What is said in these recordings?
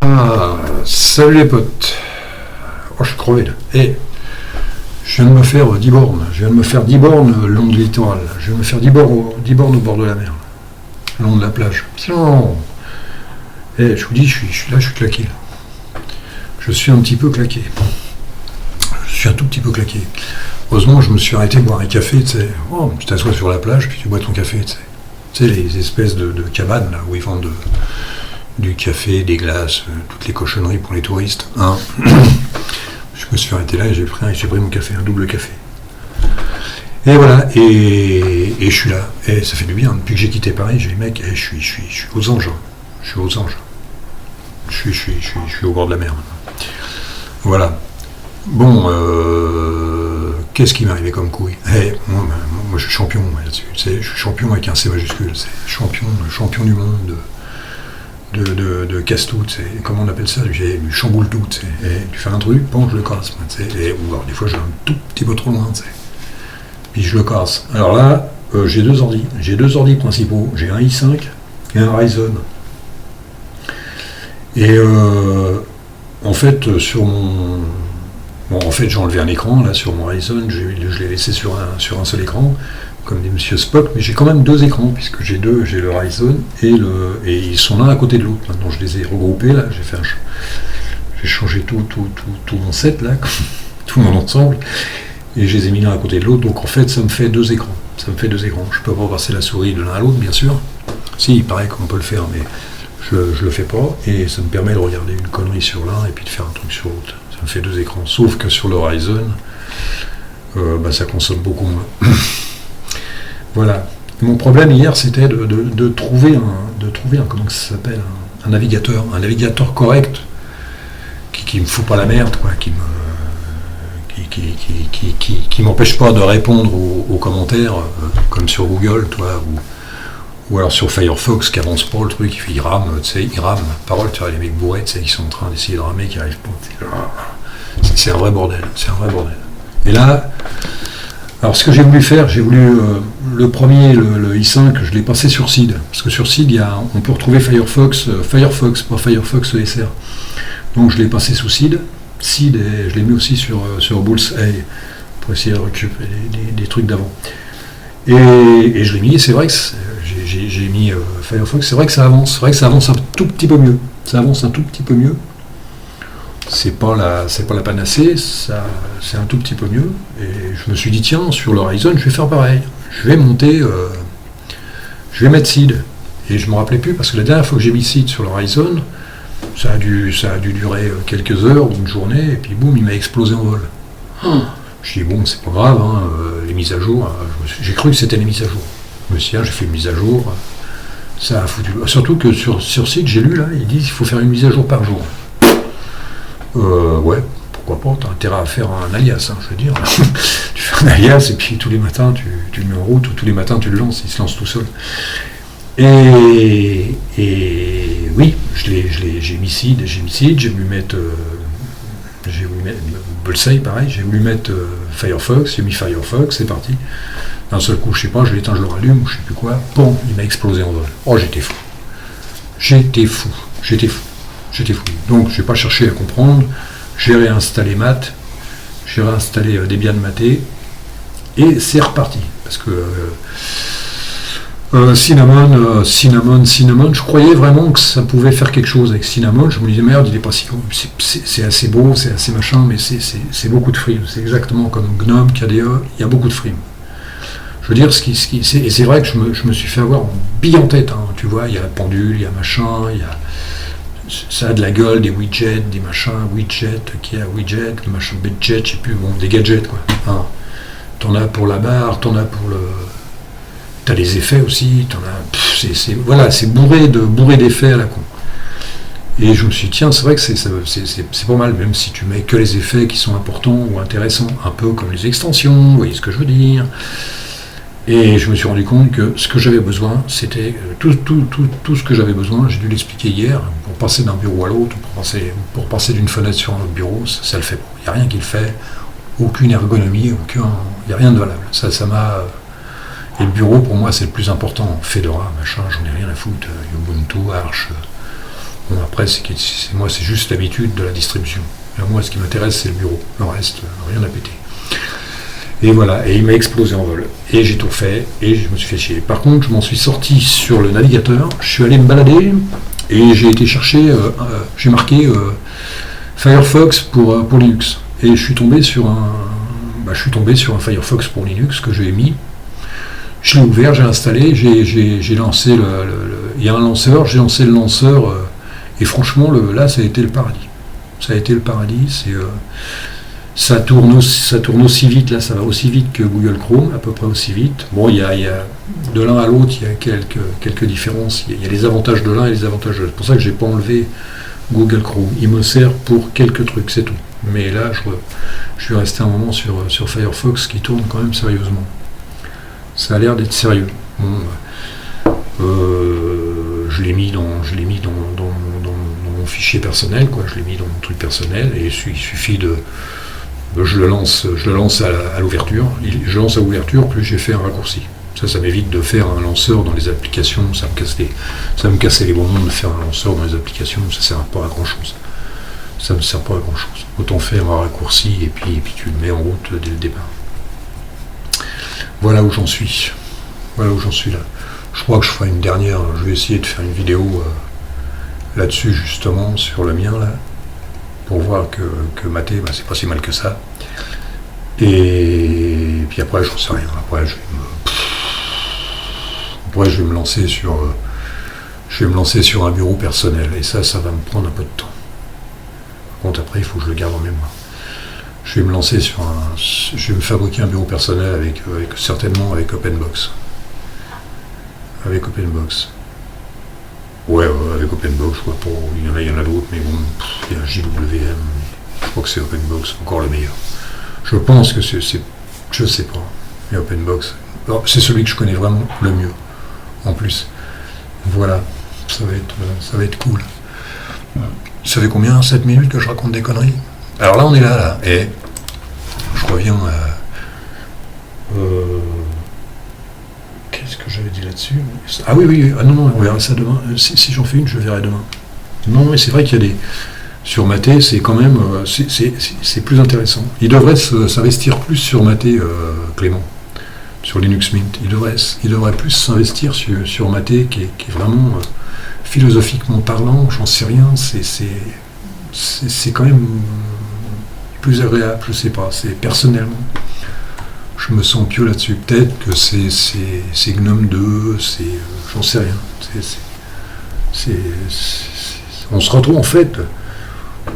Ah, salut les potes. Oh, je suis crevé là. Je viens de me faire 10 bornes. Je viens de me faire 10 bornes le long du littoral. Je viens de me faire 10 bornes au bord de la mer. Le long de la plage. Non. Je vous dis, je suis là, je suis claqué. Je suis un petit peu claqué. Je suis un tout petit peu claqué. Heureusement, je me suis arrêté boire un café, tu sais. Oh, tu t'assois sur la plage, puis tu bois ton café, tu sais. Tu sais, les espèces de cabanes, là, où ils vendent du café, des glaces, toutes les cochonneries pour les touristes. Hein. Je me suis arrêté là et j'ai pris mon café, un double café. Et voilà, et je suis là. Et ça fait du bien. Depuis que j'ai quitté Paris, j'ai dit, mec, je suis aux anges. Je suis aux anges. Je suis au bord de la mer. Voilà. Bon, qu'est-ce qui m'est arrivé comme couille? Moi, je suis champion là-dessus. Je suis champion avec un C majuscule. C'est champion du monde de casse-tout. Comment on appelle ça? J'ai du chamboule-tout. Tu fais un truc, bon, je le casse. Ou alors, des fois, je vais un tout petit peu trop loin. Puis je le casse. Alors là, j'ai deux ordi. J'ai deux ordi principaux. J'ai un i5 et un Ryzen. Et en fait, sur mon... Bon, en fait, j'ai enlevé un écran, là, sur mon Ryzen, je l'ai laissé sur un seul écran, comme dit Monsieur Spock, mais j'ai quand même deux écrans, puisque j'ai le Ryzen, et ils sont l'un à côté de l'autre. Maintenant, je les ai regroupés, là, j'ai changé tout mon set, là, tout mon ensemble, et je les ai mis l'un à côté de l'autre, donc en fait, ça me fait deux écrans. Je peux pas passer la souris de l'un à l'autre, bien sûr. Si, il paraît qu'on peut le faire, mais je le fais pas, et ça me permet de regarder une connerie sur l'un, et puis de faire un truc sur l'autre. Ça me fait deux écrans, sauf que sur le Ryzen, ça consomme beaucoup moins. Voilà. Mon problème hier, c'était de trouver un comment ça s'appelle, un navigateur correct, qui me fout pas la merde, quoi, qui m'empêche pas de répondre aux commentaires, comme sur Google, toi, ou alors sur Firefox, qui avance pas le truc, il rame, parole, tu vois, les mecs bourrés, tu sais, qui sont en train d'essayer de ramer, qui arrivent pas. C'est un vrai bordel, Et là, alors ce que j'ai voulu faire, le premier, le i5, je l'ai passé sur Seed, parce que sur Seed, on peut retrouver Firefox, pas Firefox ESR. Donc je l'ai passé sous Seed, et je l'ai mis aussi sur Bullseye, pour essayer de récupérer des trucs d'avant. Et je l'ai mis, et c'est vrai que j'ai mis Firefox, c'est vrai que ça avance un tout petit peu mieux. C'est pas la panacée, c'est un tout petit peu mieux. Et je me suis dit, tiens, sur le Ryzen, je vais faire pareil. Je vais mettre Seed. Et je me rappelais plus, parce que la dernière fois que j'ai mis Seed sur le Ryzen, ça a dû durer quelques heures ou une journée, et puis boum, il m'a explosé en vol. Je dis, bon, c'est pas grave, les mises à jour, j'ai cru que c'était les mises à jour. Je me suis dit, j'ai fait une mise à jour, ça a foutu. Surtout que sur Seed, j'ai lu, là, ils disent qu'il faut faire une mise à jour par jour. Ouais, pourquoi pas, t'as intérêt à faire un alias, je veux dire. Tu fais un alias, et puis tous les matins, tu le mets en route, ou tous les matins, tu le lances, il se lance tout seul. Et oui, j'ai mis Seed, j'ai voulu mettre Bullseye, pareil, j'ai voulu mettre Firefox, j'ai mis Firefox, c'est parti. D'un seul coup, je sais pas, je l'éteins, je le rallume, ou je sais plus quoi, bon, il m'a explosé en vol. Oh, j'étais fou. Donc, je n'ai pas cherché à comprendre, j'ai réinstallé Math, j'ai réinstallé Debian Maté, et c'est reparti. Parce que Cinnamon, je croyais vraiment que ça pouvait faire quelque chose avec Cinnamon. Je me disais, merde, il est pas si bon. C'est assez beau, c'est assez machin, mais c'est beaucoup de frime. C'est exactement comme GNOME, KDE, il y a beaucoup de frime. Je veux dire, et c'est vrai que je me suis fait avoir en bille en tête. Tu vois, il y a la pendule, il y a machin, ça a de la gueule, des widgets, des machins, widget, des machins budget, je sais plus, bon, des gadgets, quoi. T'en as pour la barre, t'en as pour le... T'as les effets aussi, t'en as... Voilà, c'est bourré d'effets à la con. Et je me suis dit, tiens, c'est vrai que c'est pas mal, même si tu mets que les effets qui sont importants ou intéressants, un peu comme les extensions, vous voyez ce que je veux dire. Et je me suis rendu compte que ce que j'avais besoin, c'était tout ce que j'avais besoin, j'ai dû l'expliquer hier, pour passer d'un bureau à l'autre, pour passer d'une fenêtre sur un autre bureau, ça le fait pas. Il n'y a rien qui le fait, aucune ergonomie, il n'y a rien de valable. Ça m'a... Et le bureau, pour moi, c'est le plus important. Fedora, machin, j'en ai rien à foutre. Ubuntu, Arch, Bon, après, moi, c'est juste l'habitude de la distribution. Alors, moi, ce qui m'intéresse, c'est le bureau. Le reste, rien à péter. Et voilà, et il m'a explosé en vol. Et j'ai tout fait, et je me suis fait chier. Par contre, je m'en suis sorti sur le navigateur, je suis allé me balader, et j'ai été chercher, j'ai marqué Firefox pour Linux. Et je suis tombé sur un Firefox pour Linux que j'ai mis. Je l'ai ouvert, j'ai installé, j'ai lancé il y a un lanceur, j'ai lancé le lanceur, et franchement, là, ça a été le paradis. Ça a été le paradis, ça tourne aussi vite, là, ça va aussi vite que Google Chrome, à peu près aussi vite. Bon, il y a de l'un à l'autre, il y a quelques différences. Il y a les avantages de l'un et les avantages de l'autre. C'est pour ça que j'ai pas enlevé Google Chrome. Il me sert pour quelques trucs, c'est tout. Mais là, je suis resté un moment sur Firefox qui tourne quand même sérieusement. Ça a l'air d'être sérieux. Bon, je l'ai mis dans mon fichier personnel, quoi. Je l'ai mis dans mon truc personnel et il suffit je le lance à l'ouverture. Je lance à l'ouverture, puis j'ai fait un raccourci. Ça m'évite de faire un lanceur dans les applications. Ça me cassait les bonbons de faire un lanceur dans les applications. Ça sert pas à grand chose. Ça ne sert pas à grand chose. Autant faire un raccourci et puis tu le mets en route dès le départ. Voilà où j'en suis. Voilà où j'en suis là. Je crois que je ferai une dernière. Je vais essayer de faire une vidéo là-dessus justement sur le mien là, pour voir que mathé, c'est pas si mal que ça. Et puis après, je ne sais rien. Après, je vais me lancer sur un bureau personnel. Et ça va me prendre un peu de temps. Par contre, après, il faut que je le garde en mémoire. Je vais me lancer je vais me fabriquer un bureau personnel certainement avec OpenBox. Avec OpenBox. Ouais, avec OpenBox, il y en a d'autres, mais bon, il y a JWM, je crois que c'est OpenBox, encore le meilleur. Je pense que je sais pas, mais OpenBox, c'est celui que je connais vraiment le mieux, en plus. Voilà, ça va être cool. Ça fait combien, 7 minutes que je raconte des conneries? Alors là, on est là, et je reviens à... Qu'est-ce que j'avais dit là-dessus? Ah oui, ah non, on verra ça demain. Si j'en fais une, je verrai demain. Non, mais c'est vrai qu'il y a sur Maté, c'est quand même... c'est plus intéressant. Il devrait s'investir plus sur Maté, Clément, sur Linux Mint. Il devrait plus s'investir sur Maté, qui est vraiment philosophiquement parlant, j'en sais rien, c'est quand même plus agréable, je sais pas, c'est personnellement. Je me sens pieux là-dessus. Peut-être que c'est GNOME 2, j'en sais rien. On se retrouve en fait,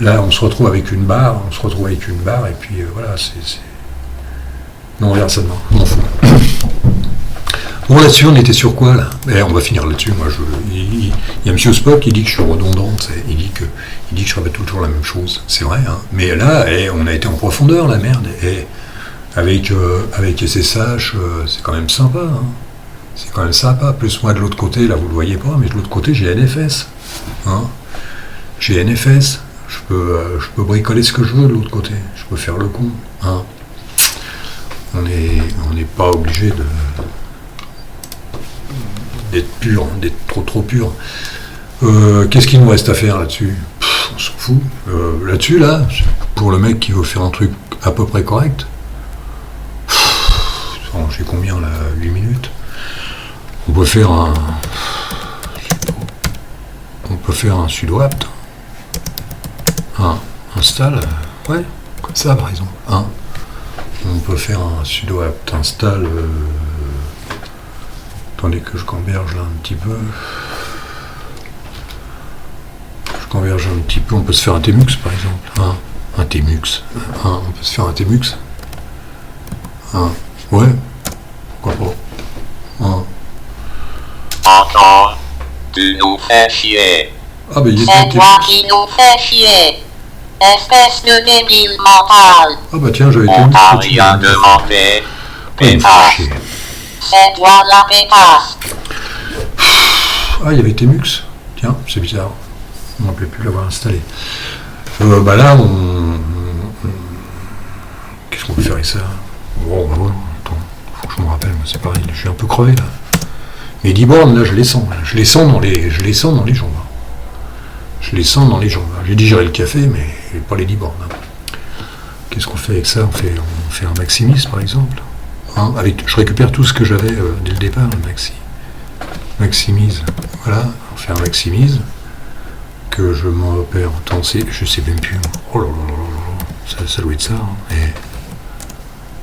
là on se retrouve avec une barre, et puis voilà, Non, regarde ça demain, je m'en fous. Bon, là-dessus, on était sur quoi, là? On va finir là-dessus. Moi, il y a M. Spock qui dit que je suis redondant, il dit que je répète toujours la même chose. C'est vrai, hein. Mais là, on a été en profondeur, la merde. Avec SSH, c'est quand même sympa. Hein. C'est quand même sympa. Plus moi, de l'autre côté, là, vous le voyez pas, mais de l'autre côté, j'ai NFS. Hein. J'ai NFS. Je peux bricoler ce que je veux de l'autre côté. Je peux faire le con. Hein. On n'est pas obligé d'être pur, d'être trop pur. Qu'est-ce qu'il nous reste à faire là-dessus? On s'en fout. Là-dessus, là, pour le mec qui veut faire un truc à peu près correct, j'ai combien là? 8 minutes. On peut faire un sudo apt. Install, ouais, comme ça par exemple. On peut faire un sudo apt install. Attendez que je converge là un petit peu. On peut se faire un Tmux par exemple. Un Tmux. On peut se faire un Tmux. Ouais, pourquoi pas. Encore, tu nous fais chier. Ah bah il est C'est toi qui nous fais chier. Espèce de débile mental. Ah bah tiens, j'avais été... On t'a rien demandé. Pétasse. C'est toi la pétasse. Ah, il y avait Tmux. Tiens, c'est bizarre. On ne rappelait plus l'avoir installé. Bah là, qu'est-ce qu'on peut faire avec ça? Bon, on va voir. Attends, faut que je me rappelle, moi, c'est pareil, je suis un peu crevé là. Mais 10 bornes, là, je les sens dans les jambes. Je les sens dans les jambes. J'ai digéré le café, mais pas les 10 bornes. Hein. Qu'est-ce qu'on fait avec ça, on fait un maximise, par exemple. Hein, je récupère tout ce que j'avais dès le départ, le maximise. Voilà, on fait un maximise que je m'en opère. Je sais même plus. Oh là là là là, ça doit être ça. Hein.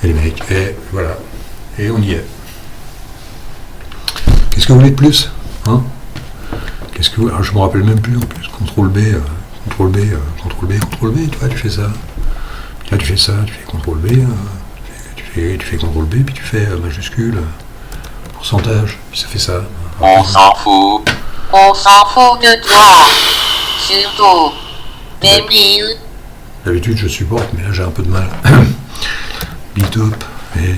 Et les mecs, et voilà. Et on y est. Qu'est-ce que vous voulez de plus, hein? Qu'est-ce que alors, je me rappelle même plus en plus. CTRL B, CTRL B, CTRL B, CTRL B, tu vois, tu fais ça. Là tu fais ça, tu fais CTRL B, tu fais CTRL B, puis tu fais majuscule, pourcentage, puis ça fait ça. On s'en fout. On s'en fout de toi. Surtout. Débile. D'habitude je supporte, mais là j'ai un peu de mal. Bitop, et...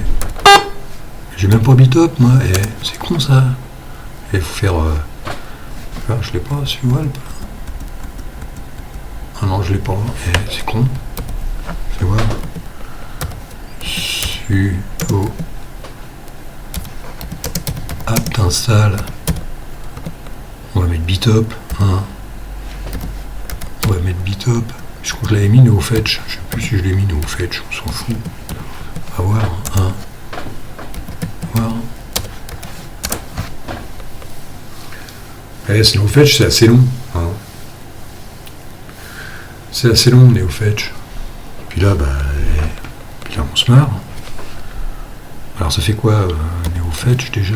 J'ai même pas bitop moi, et c'est con ça. Et il faut faire... Ah, je l'ai pas, celui-là. Ah non, je l'ai pas, et c'est con. Fais voir. Sudo. Apt install. On va mettre bitop. Hein. On va mettre bitop. Je crois que je l'avais mis NeoFetch. Je sais plus si je l'ai mis NeoFetch, on s'en fout. On va voir. Hein. Voir. Allez, c'est NeoFetch, c'est assez long. Hein. C'est assez long, NeoFetch. Puis là, puis là, on se marre. Alors, ça fait quoi, NeoFetch, déjà?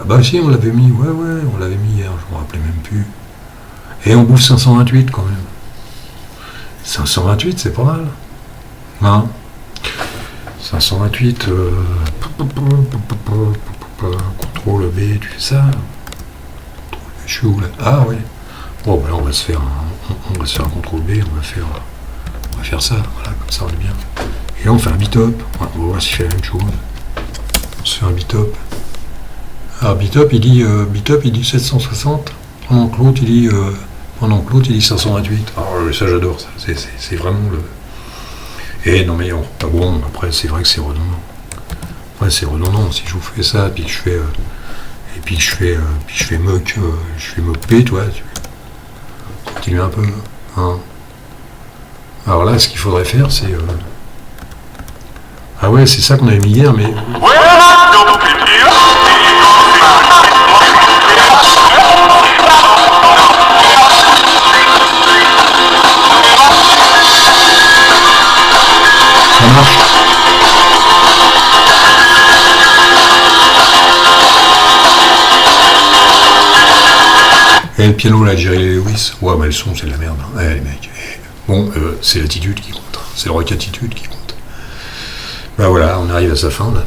Bah si, on l'avait mis, ouais, on l'avait mis hier, je me rappelais même plus. Et on bouffe 528, quand même. 528, c'est pas mal. Hein? 528, CTRL B, tu fais ça. Je suis où là? Ah ouais. Bon ben là on va se faire un CTRL B, on va faire ça, voilà, comme ça on est bien. Et là on fait un bitop, voilà, on va voir si je fais la même chose. On se fait un bitop. Alors bitop il dit 760, pendant que l'autre il dit 528. Alors ça j'adore ça, c'est vraiment le. Et non mais pas bon, après c'est vrai que c'est redondant. Ouais, c'est redondant, si je vous fais ça, puis que je fais puis je fais mock P, toi, tu continues un peu, hein. Alors là, ce qu'il faudrait faire, c'est ah ouais, c'est ça qu'on avait mis hier, mais ça marche. Et le piano là, Jerry Lewis, ouais, mais le son c'est de la merde, hein. Les mecs. Bon, c'est l'attitude qui compte, c'est le rock attitude qui compte. Bah voilà, on arrive à sa fin là.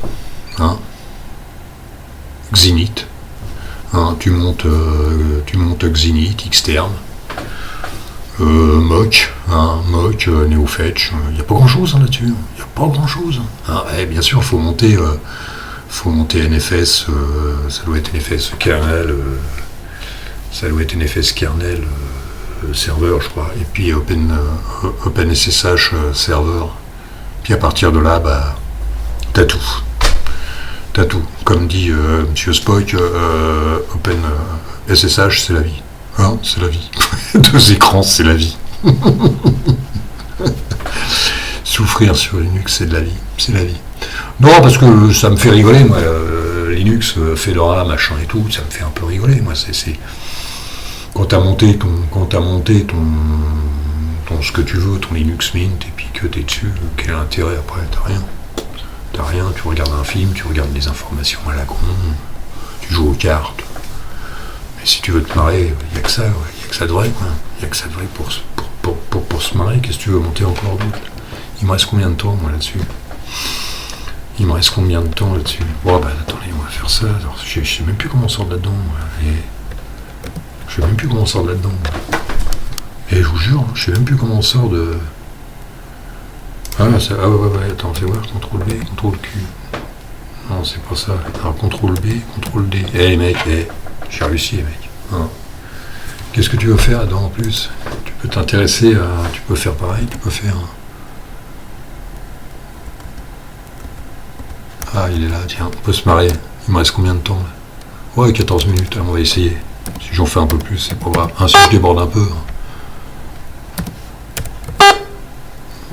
Hein. Xenith. Hein, tu montes Xenith, Xterm. Mock, hein, NeoFetch, il n'y a pas grand chose hein, là-dessus, il n'y a pas grand chose. Hein. Bien sûr, il faut monter NFS, ça doit être NFS kernel, serveur, je crois, et puis OpenSSH serveur. Puis à partir de là, t'as tout. T'as tout. Comme dit Monsieur Spock, OpenSSH, c'est la vie. Hein, c'est la vie. 2 écrans, c'est la vie. Souffrir sur Linux, c'est de la vie. C'est la vie. Non, parce que ça me fait rigoler, moi. Linux, Fedora, machin et tout, ça me fait un peu rigoler, moi. C'est quand t'as monté ton ce que tu veux, ton Linux Mint, et puis que t'es dessus, quel intérêt après? T'as rien, tu regardes un film, tu regardes des informations à la con, tu joues aux cartes. Mais si tu veux te marrer, il n'y a que ça, il n'y a que ça de vrai, quoi. Il n'y a que ça de vrai pour se marrer. Qu'est-ce que tu veux monter encore d'autre? Il me reste combien de temps, moi, là-dessus? Bon, attendez, on va faire ça. Alors, je sais même plus comment on sort de là-dedans, moi. Je sais même plus comment on sort de là-dedans. Et je vous jure, je sais même plus comment on sort de... Ah ouais, attends, fais voir, CTRL B, CTRL Q. Non, c'est pas ça. Alors, CTRL B, CTRL D. Les mecs, j'ai réussi, les mecs. Hein. Qu'est-ce que tu veux faire là-dedans, en plus? Tu peux t'intéresser à... Tu peux faire pareil, tu peux faire... Ah, il est là, tiens, on peut se marrer. Il me reste combien de temps là? Ouais, 14 minutes, on va essayer. Si j'en fais un peu plus, c'est pas grave. Si je déborde un peu.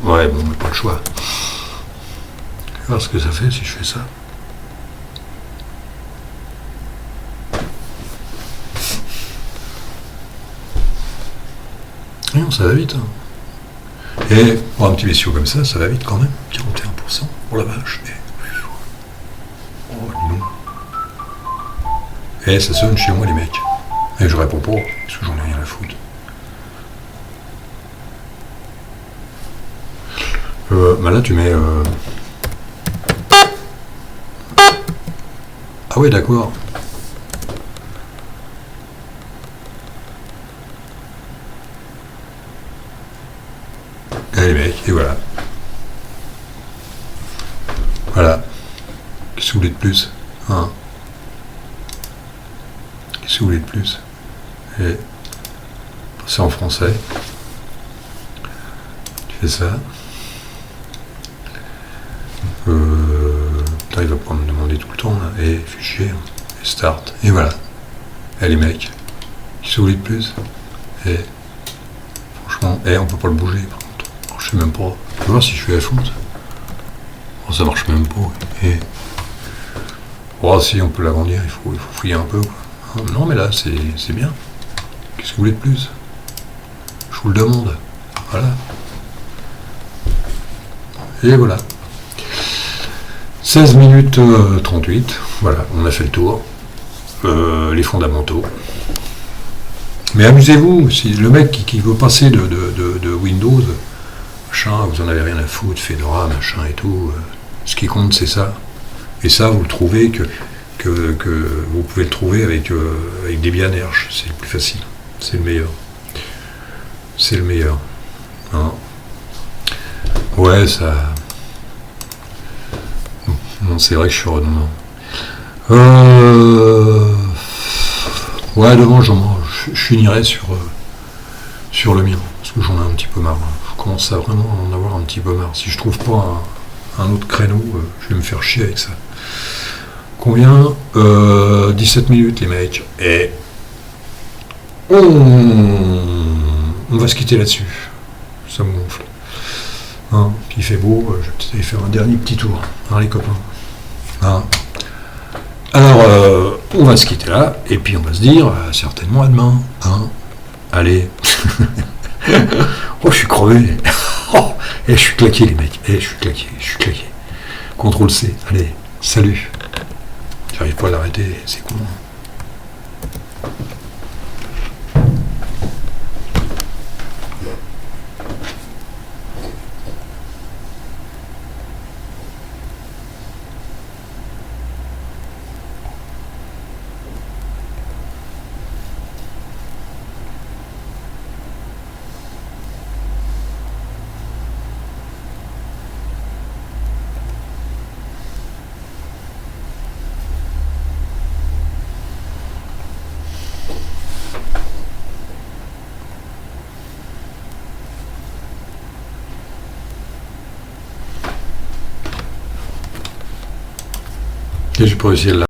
Ouais, bon, mais pas le choix. Je vais voir ce que ça fait si je fais ça. Non, ça va vite. Hein. Et pour un petit vaisseau comme ça va vite quand même. 41%. Oh la vache. Oh, dis donc. Et ça sonne chez moi, les mecs. Et je réponds pas, parce que j'en ai rien à foutre. Bah là, tu mets... Ah ouais, d'accord. Et les mecs, et voilà. Voilà. Qu'est-ce que vous voulez de plus, hein? Qu'est-ce que vous voulez de plus? Et c'est en français. Tu fais ça. Putain, il va pas me demander tout le temps là. Et fichier. Et start. Et voilà. Et les mecs. Qu'est-ce que vous voulez de plus? Et franchement, on peut pas le bouger par contre. Alors, je sais même pas. Je vais voir si je suis à fond. Oh, ça marche même pas. Et oh, si on peut l'agrandir, il faut fouiller un peu. Quoi. Non mais là c'est bien. Qu'est-ce que vous voulez de plus? Je vous le demande. Voilà. Et voilà. 16 minutes 38. Voilà, on a fait le tour. Les fondamentaux. Mais amusez-vous, si le mec qui veut passer de Windows, machin, vous en avez rien à foutre, Fedora, machin et tout, ce qui compte c'est ça. Et ça, vous le trouvez que vous pouvez le trouver avec Debian Arch, c'est le plus facile, c'est le meilleur. C'est le meilleur. Hein. Ouais, ça... Non, c'est vrai que je suis redondant. Ouais, demain, je finirai sur le mien, parce que j'en ai un petit peu marre. Je commence à vraiment en avoir un petit peu marre. Si je trouve pas un autre créneau, je vais me faire chier avec ça. Combien 17 minutes, les mecs. Et on va se quitter là-dessus. Ça me gonfle. Hein, il fait beau, je vais peut-être aller faire un dernier petit tour, hein, les copains. Hein. Alors, on va se quitter là, et puis on va se dire certainement à demain. Hein. Allez. Oh, je suis crevé. Oh, et je suis claqué, les mecs. Et je suis claqué. CTRL C. Allez, salut. J'arrive pas à l'arrêter, c'est con. Et j'ai pas réussi à l'arrêter.